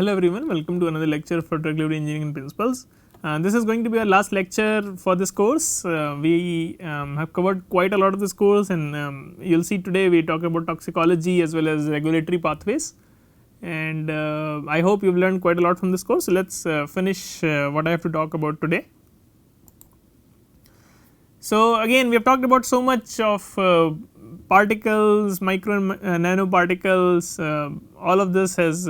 Hello everyone, welcome to another lecture for drug delivery engineering principles. This is going to be our last lecture for this course. We have covered quite a lot of this course, and you will see today we talk about toxicology as well as regulatory pathways, and I hope you have learned quite a lot from this course. So, let us finish what I have to talk about today. So, again we have talked about so much of particles, micro and nanoparticles, all of this has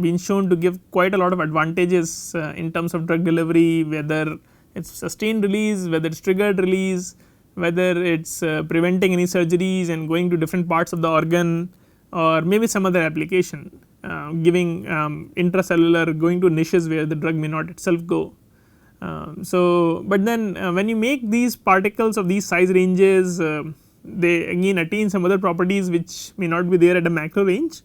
been shown to give quite a lot of advantages in terms of drug delivery, whether it is sustained release, whether it is triggered release, whether it is preventing any surgeries and going to different parts of the organ, or maybe some other application, giving intracellular, going to niches where the drug may not itself go. But then when you make these particles of these size ranges, they again attain some other properties which may not be there at a macro range,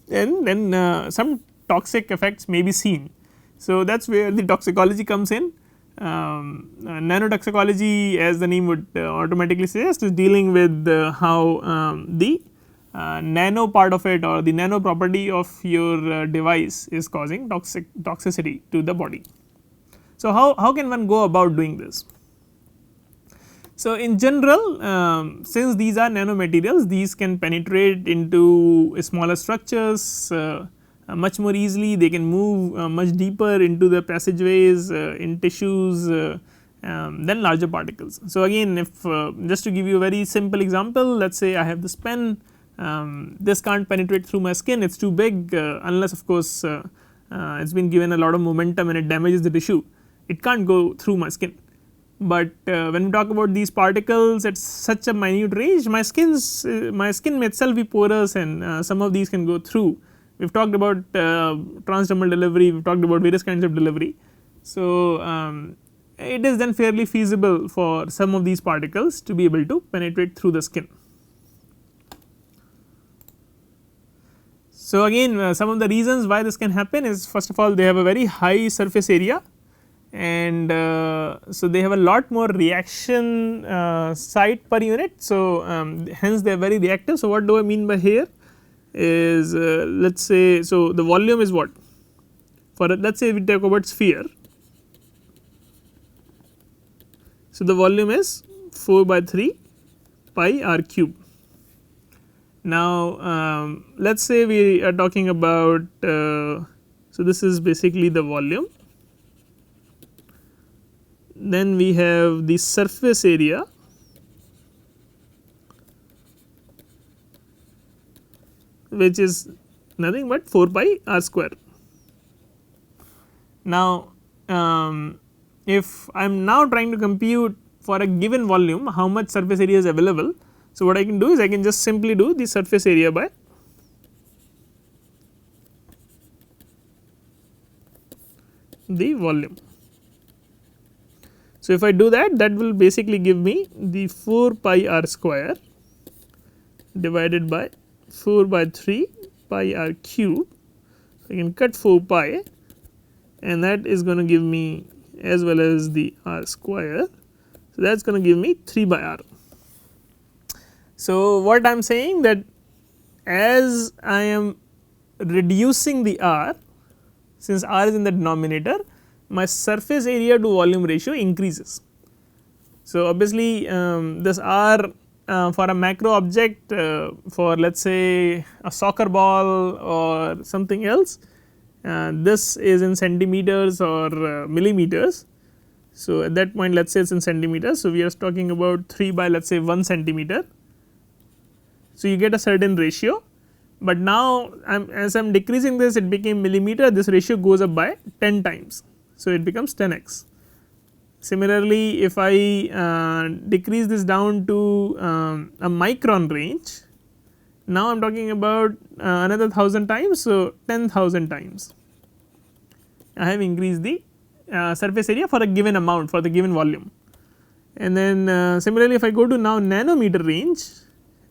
and then some toxic effects may be seen. So, that is where the toxicology comes in. Nanotoxicology, as the name would automatically suggest, is dealing with how the nano part of it or the nano property of your device is causing toxicity to the body. So, how can one go about doing this? So, in general, since these are nanomaterials, these can penetrate into smaller structures much more easily. They can move much deeper into the passageways in tissues than larger particles. So, again if just to give you a very simple example, let us say I have this pen, this cannot penetrate through my skin, it is too big, unless of course it has been given a lot of momentum and it damages the tissue, it cannot go through my skin. But when we talk about these particles at such a minute range, my skin may itself be porous, and some of these can go through. We have talked about transdermal delivery, we have talked about various kinds of delivery. So, it is then fairly feasible for some of these particles to be able to penetrate through the skin. So, again some of the reasons why this can happen is, first of all, they have a very high surface area, and so they have a lot more reaction site per unit. So, hence they are very reactive. So, what do I mean by here is let us say, so the volume is what, for let us say we talk about sphere. So, the volume is 4 by 3 pi r cube. Now, let us say we are talking about, so this is basically the volume. Then we have the surface area, which is nothing but 4 pi r square. Now, if I am now trying to compute for a given volume how much surface area is available. So, what I can do is I can just simply do the surface area by the volume. So, if I do that, that will basically give me the 4 pi r square divided by 4 by 3 pi r cube. So, I can cut 4 pi, and that is going to give me, as well as the r square. So, that is going to give me 3 by r. So, what I am saying that as I am reducing the r, since r is in the denominator, my surface area to volume ratio increases. So, obviously this r for a macro object, for let us say a soccer ball or something else, this is in centimeters or millimeters. So, at that point let us say it is in centimeters. So, we are talking about 3 by let us say 1 centimeter. So, you get a certain ratio, but now as I am decreasing this, it became millimeter, this ratio goes up by 10 times. So, it becomes 10x. Similarly, if I decrease this down to a micron range, now I am talking about another 1000 times. So, 10,000 times I have increased the surface area for a given amount, for the given volume. And then similarly, if I go to now nanometer range,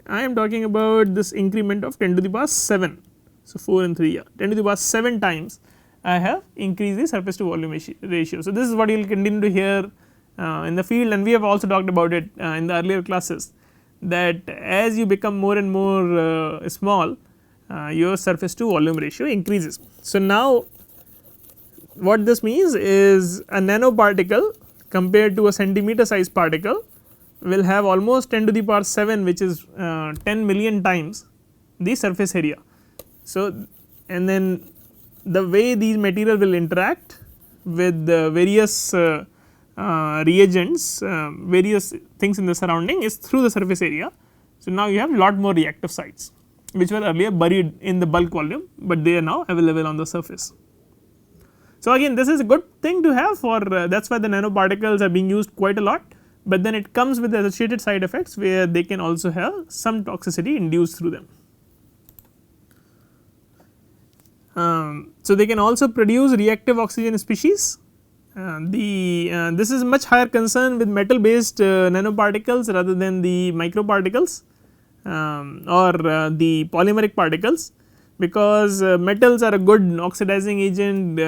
I am talking about this increment of 10 to the power 7. So, 4 and 3, 10 to the power 7 times I have increased the surface to volume ratio. So, this is what you will continue to hear in the field, and we have also talked about it in the earlier classes, that as you become more and more small, your surface to volume ratio increases. So, now what this means is a nanoparticle compared to a centimeter size particle will have almost 10 to the power 7, which is 10 million times the surface area. So, and then the way these material will interact with the various reagents, various things in the surrounding is through the surface area. So, now you have lot more reactive sites which were earlier buried in the bulk volume, but they are now available on the surface. So, again this is a good thing to have for that is why the nanoparticles are being used quite a lot, but then it comes with associated side effects where they can also have some toxicity induced through them. So, they can also produce reactive oxygen species. This is much higher concern with metal based nanoparticles rather than the microparticles or the polymeric particles, because metals are a good oxidizing agent,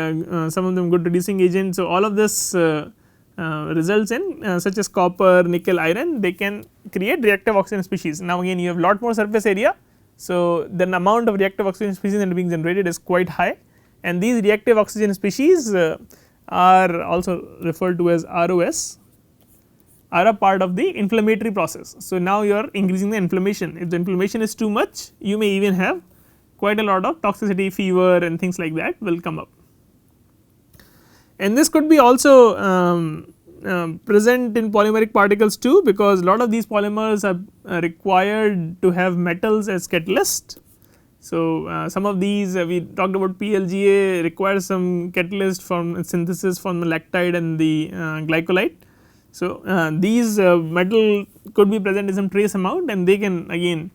some of them good reducing agent. So, all of this results in such as copper, nickel, iron, they can create reactive oxygen species. Now, again you have lot more surface area. So, the amount of reactive oxygen species that are being generated is quite high, and these reactive oxygen species are also referred to as ROS, are a part of the inflammatory process. So, now you are increasing the inflammation. If the inflammation is too much, you may even have quite a lot of toxicity, fever and things like that will come up. And this could be also present in polymeric particles too, because lot of these polymers are required to have metals as catalyst. So, some of these we talked about PLGA requires some catalyst from synthesis from the lactide and the glycolide. So, these metal could be present in some trace amount, and they can again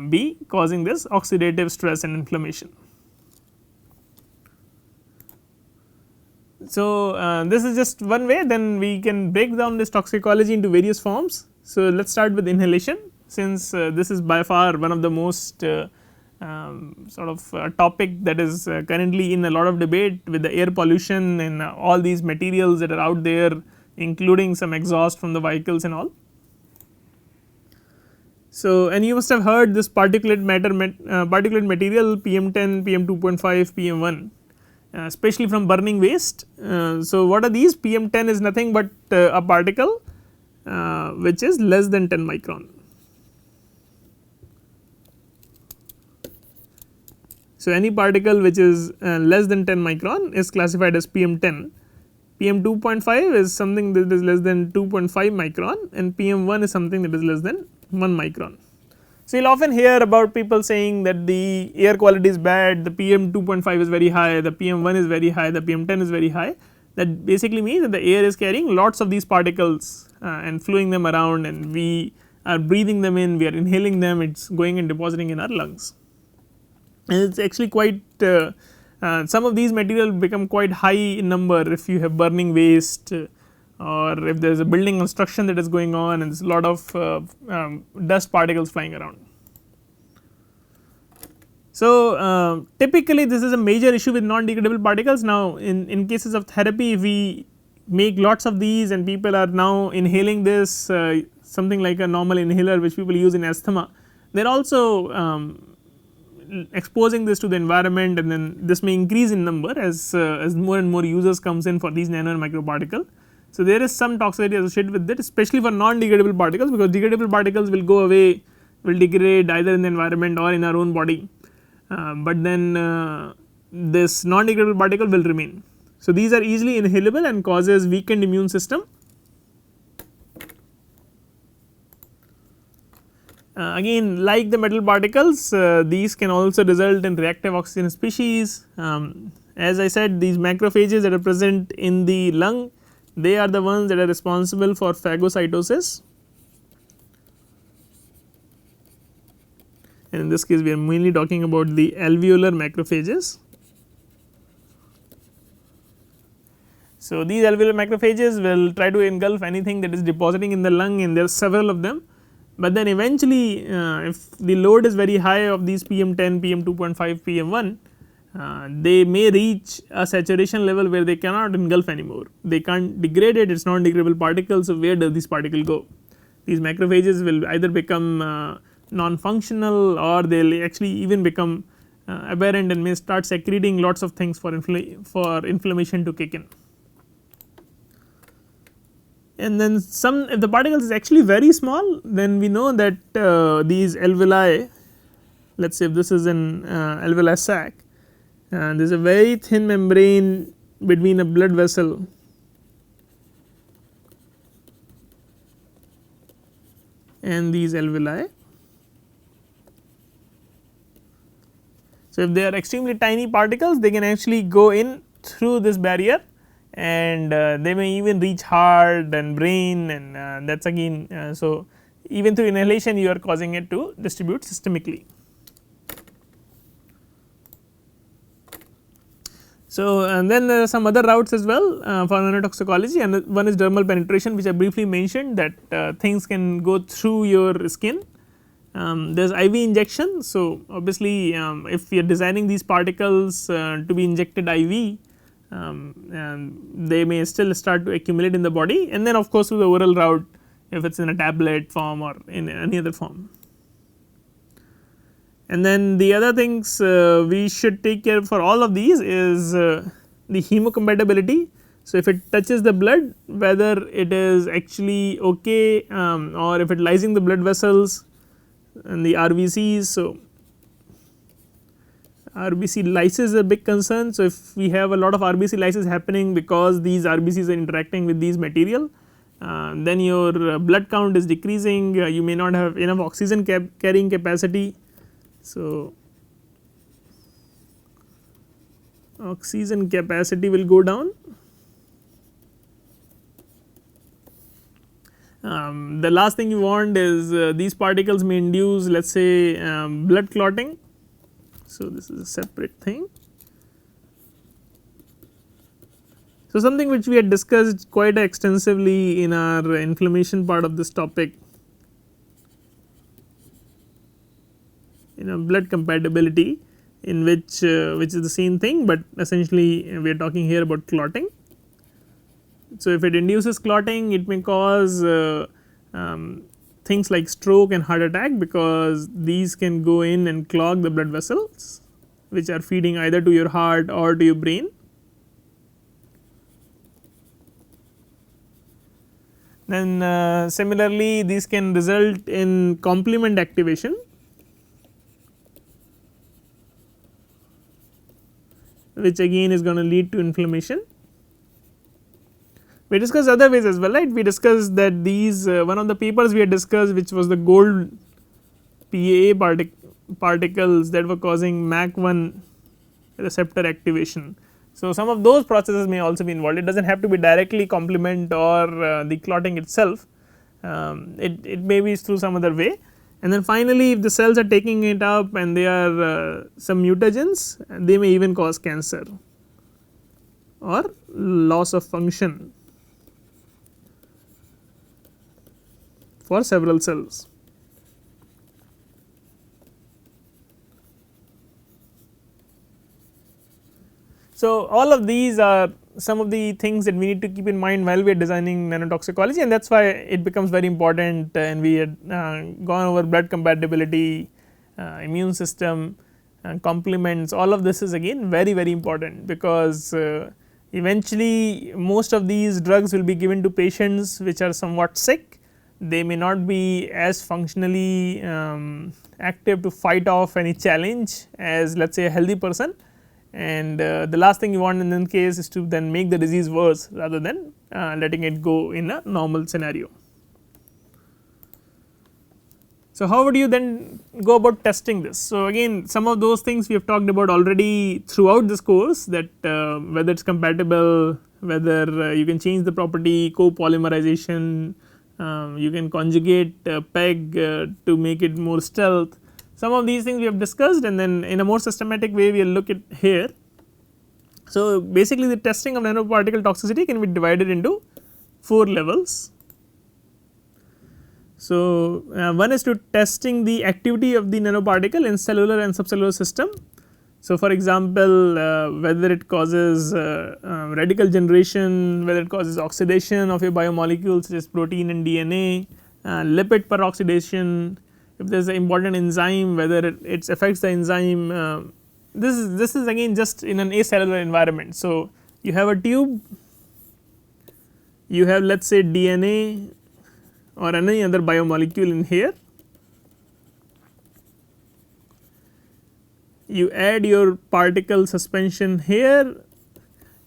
be causing this oxidative stress and inflammation. So, this is just one way, then we can break down this toxicology into various forms. So, let us start with inhalation, since this is by far one of the most sort of topic that is currently in a lot of debate with the air pollution and all these materials that are out there, including some exhaust from the vehicles and all. So, and you must have heard this particulate matter particulate material PM10, PM2.5, PM1, especially from burning waste. So, what are these? PM10 is nothing but a particle which is less than 10 micron. So, any particle which is less than 10 micron is classified as PM10. PM2.5 is something that is less than 2.5 micron, and PM1 is something that is less than 1 micron. So, you will often hear about people saying that the air quality is bad, the PM2.5 is very high, the PM1 is very high, the PM10 is very high. That basically means that the air is carrying lots of these particles and flowing them around, and we are breathing them in, we are inhaling them, it is going and depositing in our lungs. And it is actually quite some of these material become quite high in number if you have burning waste, or if there is a building construction that is going on and there is a lot of dust particles flying around. So, typically this is a major issue with non-degradable particles. Now, in cases of therapy, we make lots of these and people are now inhaling this, something like a normal inhaler which people use in asthma. They are also exposing this to the environment, and then this may increase in number as more and more users comes in for these nano and micro particle. So, there is some toxicity associated with that, especially for non-degradable particles, because degradable particles will go away, will degrade either in the environment or in our own body, but then this non-degradable particle will remain. So, these are easily inhalable and causes weakened immune system. Again, like the metal particles, these can also result in reactive oxygen species. As I said, these macrophages that are present in the lung, they are the ones that are responsible for phagocytosis, and in this case we are mainly talking about the alveolar macrophages. So, these alveolar macrophages will try to engulf anything that is depositing in the lung, and there are several of them. But then eventually if the load is very high of these PM10, PM2.5, PM1, they may reach a saturation level where they cannot engulf anymore, they can't degrade it, it is non degradable particles. So, where does this particle go? These macrophages will either become non-functional, or they will actually even become aberrant and may start secreting lots of things for inflammation to kick in. And then some, if the particles is actually very small, then we know that these alveoli, let us say if this is an alveolar sac, and there is a very thin membrane between a blood vessel and these alveoli. So, if they are extremely tiny particles, they can actually go in through this barrier, and they may even reach heart and brain, and that is again so even through inhalation you are causing it to distribute systemically. So, and then there are some other routes as well for nanotoxicology, and one is dermal penetration, which I briefly mentioned, that things can go through your skin. There is IV injection. So, obviously if we are designing these particles to be injected IV, they may still start to accumulate in the body, and then of course through the oral route if it is in a tablet form or in any other form. And then the other things we should take care for all of these is the hemocompatibility. So, if it touches the blood, whether it is actually okay or if it lysing the blood vessels and the RBCs. So, RBC lysis is a big concern. So, if we have a lot of RBC lysis happening because these RBCs are interacting with these material, then your blood count is decreasing, you may not have enough oxygen carrying capacity. So, oxygen capacity will go down. The last thing you want is these particles may induce, let us say blood clotting. So, this is a separate thing. So, something which we had discussed quite extensively in our inflammation part of this topic, blood compatibility, in which is the same thing, but essentially we are talking here about clotting. So, if it induces clotting, it may cause things like stroke and heart attack, because these can go in and clog the blood vessels which are feeding either to your heart or to your brain. Then similarly these can result in complement activation, which again is going to lead to inflammation. We discussed other ways as well, right. We discussed that these one of the papers we had discussed, which was the gold PAA particles that were causing MAC1 receptor activation. So, some of those processes may also be involved. It does not have to be directly complement or the clotting itself, it may be through some other way. And then finally, if the cells are taking it up and they are some mutagens, they may even cause cancer or loss of function for several cells. So, all of these are some of the things that we need to keep in mind while we are designing nanotoxicology, and that is why it becomes very important, and we had gone over blood compatibility, immune system, complements. All of this is again very important, because eventually most of these drugs will be given to patients which are somewhat sick. They may not be as functionally active to fight off any challenge as, let us say, a healthy person, and the last thing you want in that case is to then make the disease worse rather than letting it go in a normal scenario. So, how would you then go about testing this? So, again some of those things we have talked about already throughout this course, that whether it is compatible, whether you can change the property, copolymerization, you can conjugate PEG to make it more stealth. Some of these things we have discussed, and then in a more systematic way we will look at here. So, basically the testing of nanoparticle toxicity can be divided into 4 levels. So, one is to testing the activity of the nanoparticle in cellular and subcellular system. So, for example, whether it causes radical generation, whether it causes oxidation of your biomolecules such as protein and DNA, lipid peroxidation, if there is an important enzyme, whether it affects the enzyme. This is again just in an acellular environment. So, you have a tube, you have let us say DNA or any other biomolecule in here, you add your particle suspension here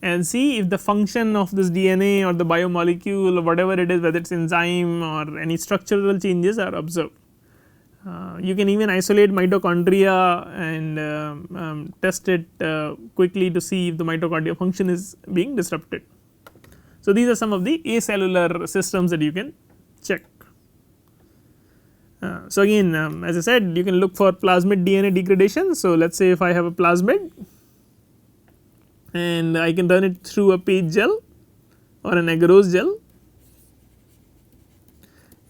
and see if the function of this DNA or the biomolecule or whatever it is, whether it is enzyme or any structural changes are observed. You can even isolate mitochondria and test it quickly to see if the mitochondria function is being disrupted. So, these are some of the acellular systems that you can check. So, again as I said, you can look for plasmid DNA degradation. So, let us say if I have a plasmid and I can run it through a page gel or an agarose gel,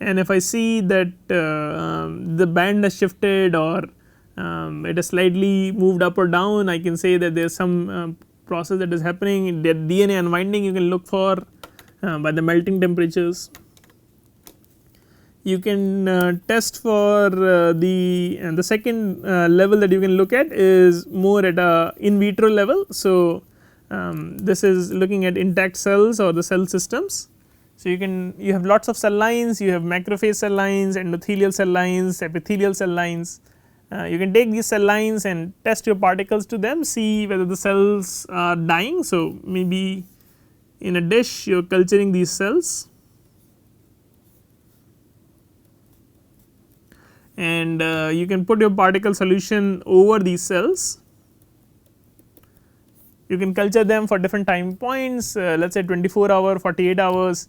and if I see that the band has shifted or it has slightly moved up or down, I can say that there is some process that is happening. The DNA unwinding you can look for by the melting temperatures. You can test for the second level that you can look at is more at a in vitro level. So, this is looking at intact cells or the cell systems. So, you have lots of cell lines, you have macrophage cell lines, endothelial cell lines, epithelial cell lines. You can take these cell lines and test your particles to them, see whether the cells are dying. So, maybe in a dish you are culturing these cells, and you can put your particle solution over these cells. You can culture them for different time points, let us say 24 hours, 48 hours,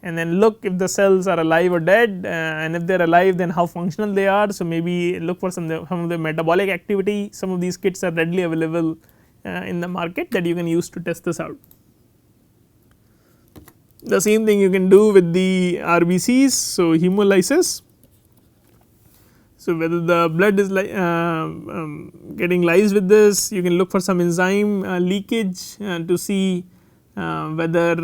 and then look if the cells are alive or dead, and if they are alive then how functional they are. So, maybe look for some of the metabolic activity. Some of these kits are readily available in the market that you can use to test this out. The same thing you can do with the RBCs, so hemolysis. So, whether the blood is getting lysed with this, you can look for some enzyme leakage to see whether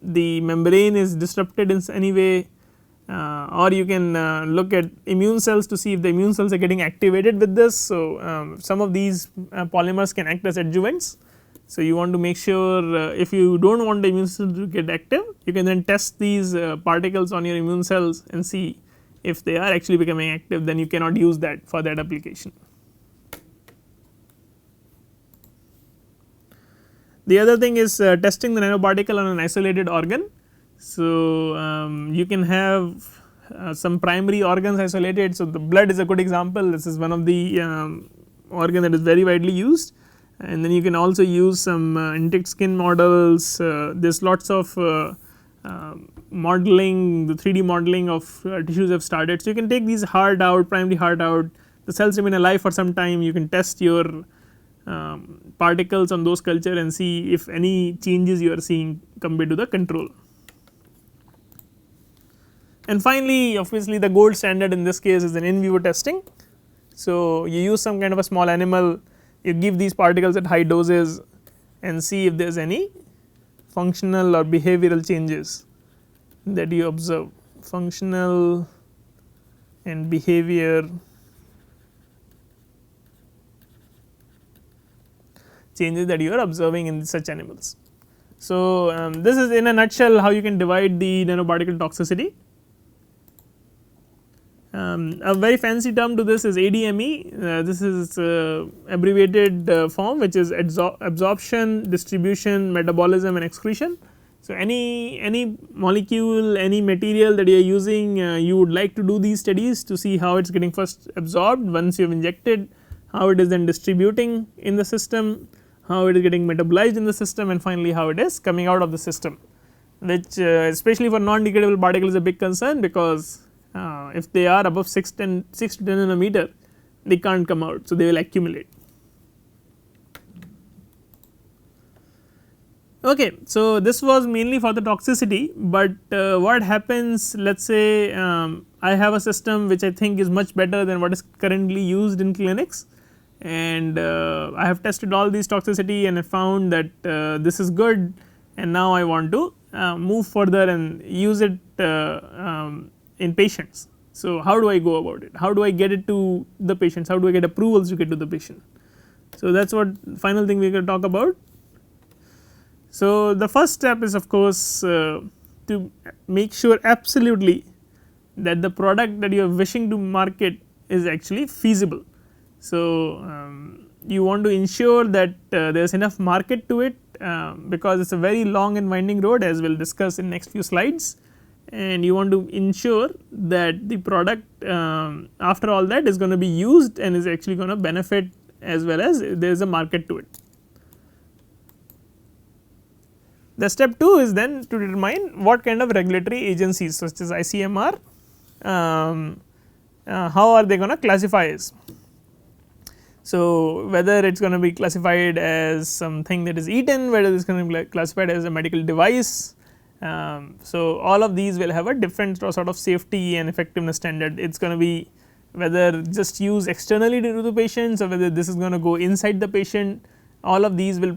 the membrane is disrupted in any way, or you can look at immune cells to see if the immune cells are getting activated with this. So, some of these polymers can act as adjuvants. So, you want to make sure if you do not want the immune cells to get active, you can then test these particles on your immune cells and see if they are actually becoming active, then you cannot use that for that application. The other thing is testing the nanoparticle on an isolated organ. So, you can have some primary organs isolated. So, the blood is a good example. This is one of the organ that is very widely used, and then you can also use some intact skin models. There is lots of modeling, the 3D modeling of tissues have started. So, you can take these heart out, primary heart out, the cells remain alive for some time, you can test your particles on those culture and see if any changes you are seeing compared to the control. And finally, obviously the gold standard in this case is an in vivo testing. So, you use some kind of a small animal, you give these particles at high doses and see if there is any functional or behavioral changes that you observe, functional and behavior changes that you are observing in such animals. So, this is in a nutshell how you can divide the nanoparticle toxicity. A very fancy term to this is ADME. This is abbreviated form, which is absorption, distribution, metabolism and excretion. So, any molecule, any material that you are using, you would like to do these studies to see how it is getting first absorbed once you have injected, how it is then distributing in the system, how it is getting metabolized in the system, and finally how it is coming out of the system, which especially for non-degradable particles is a big concern, because if they are above 6 to 10 nanometer, they can't come out. So, they will accumulate. Okay, so this was mainly for the toxicity, but what happens, let us say I have a system which I think is much better than what is currently used in clinics, and I have tested all these toxicity and I found that this is good, and now I want to move further and use it in patients. So, how do I go about it? How do I get it to the patients? How do I get approvals to get to the patient? So, that is what final thing we are going to talk about. So, the first step is of course to make sure absolutely that the product that you are wishing to market is actually feasible. So, you want to ensure that there is enough market to it because it is a very long and winding road, as we will discuss in next few slides, and you want to ensure that the product after all that is going to be used and is actually going to benefit as well as there is a market to it. The step 2 is then to determine what kind of regulatory agencies such as ICMR, how are they going to classify as. So, whether it is going to be classified as something that is eaten, whether it is going to be classified as a medical device. So, all of these will have a different sort of safety and effectiveness standard. It is going to be whether just use externally to the patients or whether this is going to go inside the patient. All of these will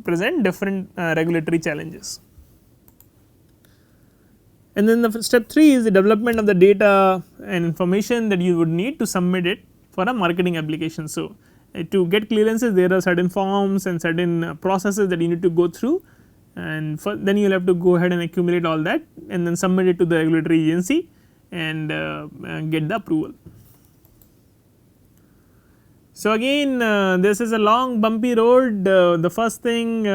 present different regulatory challenges. And then the step 3 is the development of the data and information that you would need to submit it for a marketing application. So, to get clearances there are certain forms and certain processes that you need to go through, and then you will have to go ahead and accumulate all that and then submit it to the regulatory agency and get the approval. So, again this is a long bumpy road. The first thing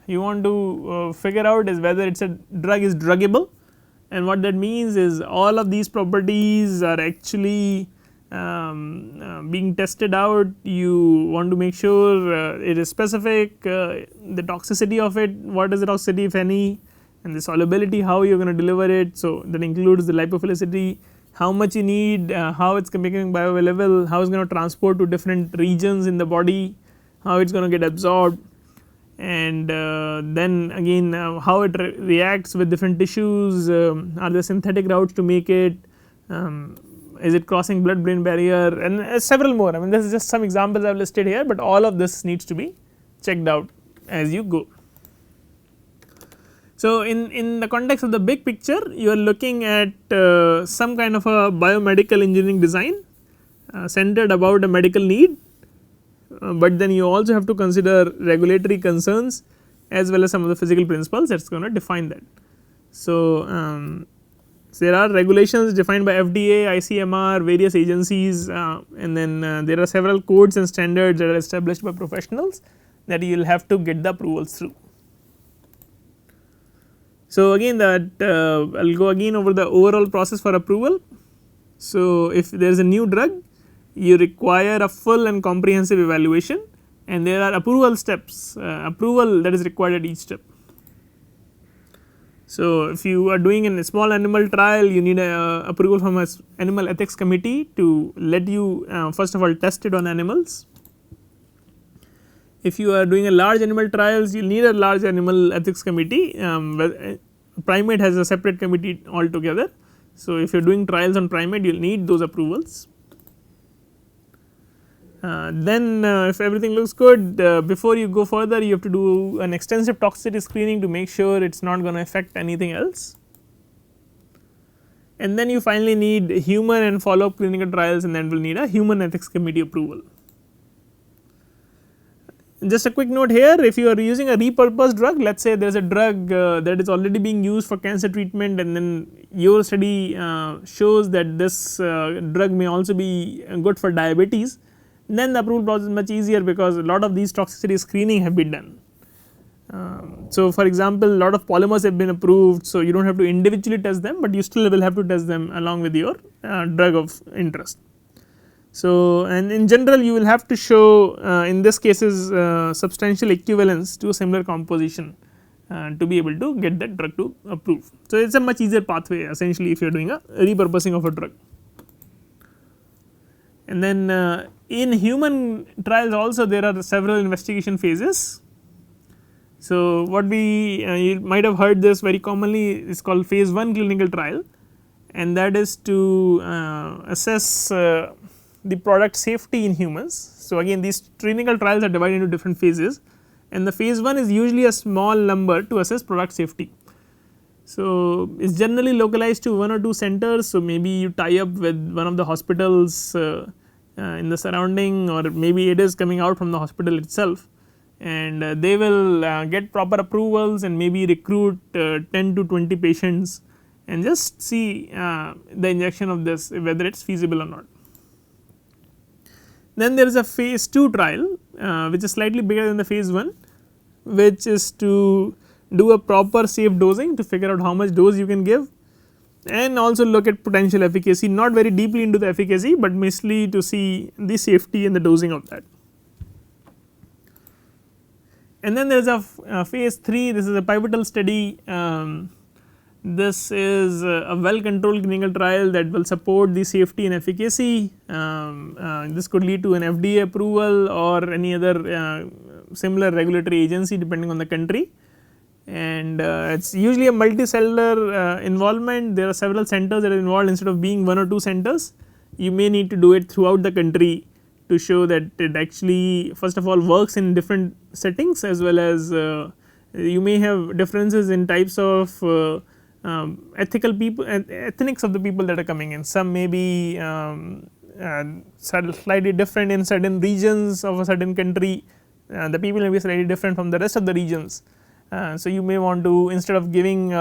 you want to figure out is whether it is a drug is druggable, and what that means is all of these properties are actually being tested out. You want to make sure it is specific, the toxicity of it, what is the toxicity if any, and the solubility, how you are going to deliver it. So, that includes the lipophilicity, how much you need, how it is becoming bioavailable, how it is going to transport to different regions in the body, how it is going to get absorbed, and then again how it reacts with different tissues, are there synthetic routes to make it, is it crossing blood brain barrier, and several more. I mean, this is just some examples I have listed here, but all of this needs to be checked out as you go. So, in the context of the big picture, you are looking at some kind of a biomedical engineering design centered about a medical need, but then you also have to consider regulatory concerns as well as some of the physical principles that is going to define that. So, there are regulations defined by FDA, ICMR, various agencies, and then there are several codes and standards that are established by professionals that you will have to get the approvals through. So, again that I will go again over the overall process for approval. So, if there is a new drug, you require a full and comprehensive evaluation, and there are approval steps, approval that is required at each step. So, if you are doing a small animal trial, you need a approval from an animal ethics committee to let you first of all test it on animals. If you are doing a large animal trials, you need a large animal ethics committee. Primate has a separate committee altogether. So, if you are doing trials on primate, you will need those approvals. Then if everything looks good, before you go further, you have to do an extensive toxicity screening to make sure it is not going to affect anything else. And then you finally need human and follow up clinical trials, and then will need a human ethics committee approval. Just a quick note here, if you are using a repurposed drug, let us say there is a drug that is already being used for cancer treatment, and then your study shows that this drug may also be good for diabetes, then the approval process is much easier because a lot of these toxicity screening have been done. So, for example, a lot of polymers have been approved, so you do not have to individually test them, but you still will have to test them along with your drug of interest. So, and in general you will have to show in this cases substantial equivalence to a similar composition to be able to get that drug to approve. So, it is a much easier pathway essentially if you are doing a repurposing of a drug. And then in human trials also there are several investigation phases. So, what we you might have heard this very commonly is called phase 1 clinical trial, and that is to assess the product safety in humans. So, again these clinical trials are divided into different phases, and the phase 1 is usually a small number to assess product safety. So, it is generally localized to 1 or 2 centers. So, maybe you tie up with one of the hospitals in the surrounding, or maybe it is coming out from the hospital itself, and they will get proper approvals and maybe recruit 10 to 20 patients and just see the injection of this, whether it is feasible or not. Then there is a phase 2 trial which is slightly bigger than the phase 1, which is to do a proper safe dosing to figure out how much dose you can give, and also look at potential efficacy, not very deeply into the efficacy, but mostly to see the safety and the dosing of that. And then there is a phase 3, this is a pivotal study. This is a well controlled clinical trial that will support the safety and efficacy. This could lead to an FDA approval or any other similar regulatory agency depending on the country, and it is usually a multicellular involvement. There are several centers that are involved instead of being 1 or 2 centers. You may need to do it throughout the country to show that it actually first of all works in different settings, as well as you may have differences in types of ethical people and ethnics of the people that are coming in. Some may be slightly different in certain regions of a certain country, the people may be slightly different from the rest of the regions. So, you may want to, instead of giving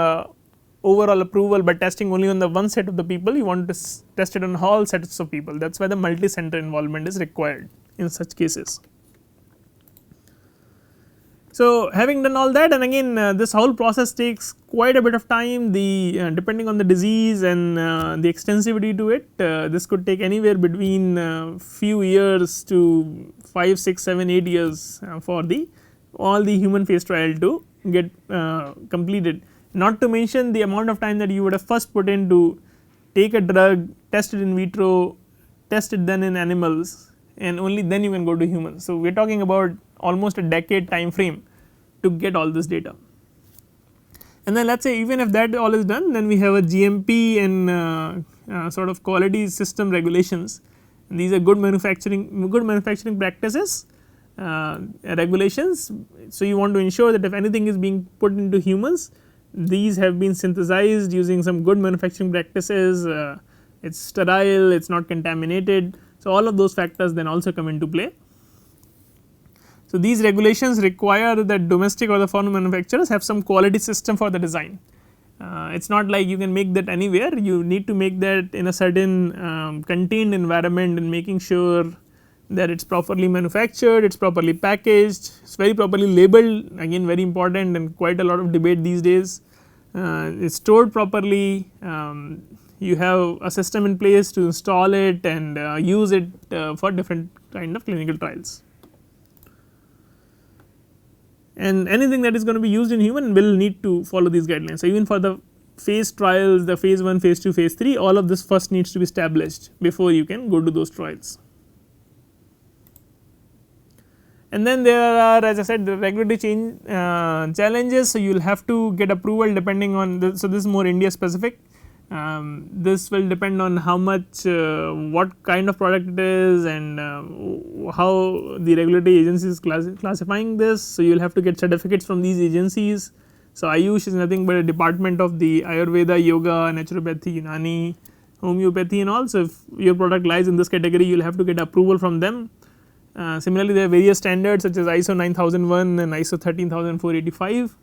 overall approval by testing only on the one set of the people, you want to test it on all sets of people. That is why the multi center involvement is required in such cases. So, having done all that, and again this whole process takes quite a bit of time, the depending on the disease and the extensivity to it, this could take anywhere between few years to 5, 6, 7, 8 years for all the human phase trial to get completed. Not to mention the amount of time that you would have first put in to take a drug, test it in vitro, test it then in animals, and only then you can go to humans. So, we are talking about almost a decade time frame to get all this data. And then let us say even if that all is done, then we have a GMP and sort of quality system regulations. And these are good manufacturing practices regulations. So, you want to ensure that if anything is being put into humans, these have been synthesized using some good manufacturing practices, it is sterile, it is not contaminated. So, all of those factors then also come into play. So, these regulations require that domestic or the foreign manufacturers have some quality system for the design. It is not like you can make that anywhere, you need to make that in a certain contained environment, and making sure that it is properly manufactured, it is properly packaged, it is very properly labeled, again very important and quite a lot of debate these days. It is stored properly, you have a system in place to install it and use it for different kind of clinical trials. And anything that is going to be used in human will need to follow these guidelines. So, even for the phase trials, the phase 1, phase 2, phase 3, all of this first needs to be established before you can go to those trials. And then there are, as I said, the regulatory challenges. So, you will have to get approval depending on this. So, this is more India specific. This will depend on how much what kind of product it is, and how the regulatory agency is classifying this. So, you will have to get certificates from these agencies. So, Ayush is nothing but a department of the Ayurveda, Yoga, Naturopathy, Unani, Homeopathy and all. So, if your product lies in this category, you will have to get approval from them. Similarly, there are various standards such as ISO 9001 and ISO 13485.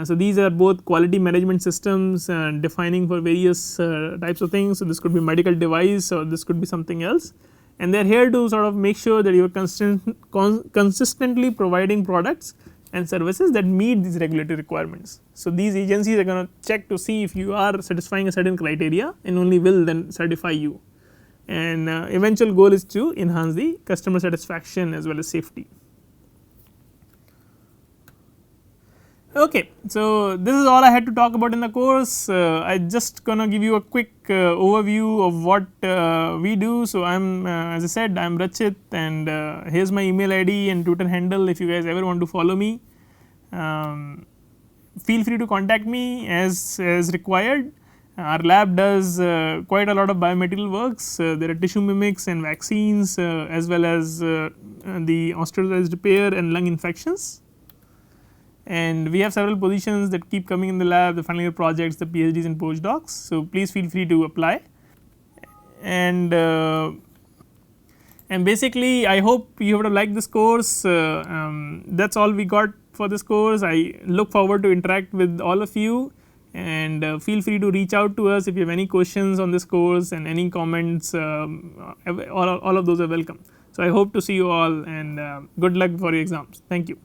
So, these are both quality management systems defining for various types of things. So, this could be medical device or this could be something else, and they are here to sort of make sure that you are consistently providing products and services that meet these regulatory requirements. So, these agencies are going to check to see if you are satisfying a certain criteria and only will then certify you, and eventual goal is to enhance the customer satisfaction as well as safety. Okay, so this is all I had to talk about in the course. I just gonna give you a quick overview of what we do. So, I am as I said, I am Rachit, and here is my email ID and Twitter handle if you guys ever want to follow me. Feel free to contact me as required. Our lab does quite a lot of biomaterial works. There are tissue mimics and vaccines as well as the osteoarthritis repair and lung infections. and we have several positions that keep coming in the lab, the final year projects, the PhDs and postdocs. So, please feel free to apply, and basically I hope you would have liked this course. That is all we got for this course. I look forward to interact with all of you, and feel free to reach out to us if you have any questions on this course, and any comments, all of those are welcome. So, I hope to see you all, and good luck for your exams. Thank you.